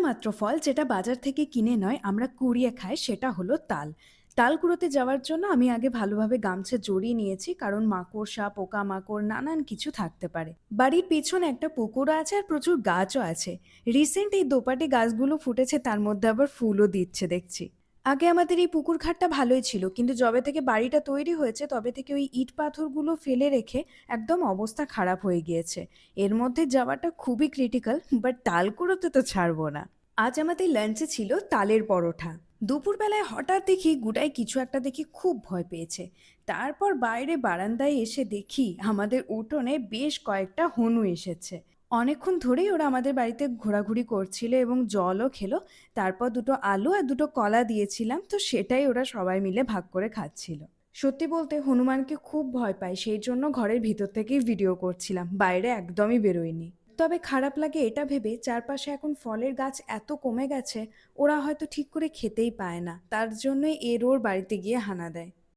একমাত্র ফল যেটা বাজার থেকে কিনে নয় আমরা কুড়িয়ে খাই সেটা হলো তাল। তাল কুড়োতে যাওয়ার জন্য আমি আগে ভালোভাবে গামছা জড়িয়ে নিয়েছি, কারণ মাকড়সা পোকামাকড় নানান কিছু থাকতে পারে। বাড়ির পিছনে একটা পুকুরও আছে আর প্রচুর গাছও আছে। রিসেন্ট এই দোপাটি গাছগুলো ফুটেছে, তার মধ্যে আবার ফুলও দিচ্ছে দেখছি। আগে আমাদের এই পুকুর ঘাটটা ভালোই ছিল, কিন্তু যবে থেকে বাড়িটা তৈরি হয়েছে তবে থেকে ওই ইট পাথরগুলো ফেলে রেখে একদম অবস্থা খারাপ হয়ে গিয়েছে। এর মধ্যে যাওয়াটা খুবই ক্রিটিক্যাল, বাট তাল কুড়োতে তো ছাড়বো না। আজ আমাদের লাঞ্চে ছিল তালের পরোটা। দুপুরবেলায় হঠাৎ দেখি গুডাই কিছু একটা দেখি খুব ভয় পেয়েছে। তারপর বাইরে বারান্দায় এসে দেখি আমাদের উঠোনে বেশ কয়েকটা হনু এসেছে। অনেকক্ষণ ধরেই ওরা আমাদের বাড়িতে ঘোরাঘুরি করছিল এবং জলও খেলো। তারপর দুটো আলু আর দুটো কলা দিয়েছিলাম, তো সেটাই ওরা সবাই মিলে ভাগ করে খাচ্ছিল। সত্যি বলতে হনুমানকে খুব ভয় পাই, সেই জন্য ঘরের ভিতর থেকেই ভিডিও করছিলাম, বাইরে একদমই বেরোয়নি। তবে খারাপ লাগে এটা ভেবে চারপাশে এখন ফলের গাছ এত কমে গেছে, ওরা হয়তো ঠিক করে খেতেই পায় না, তার জন্যই এর ওর বাড়িতে গিয়ে হানা দেয়।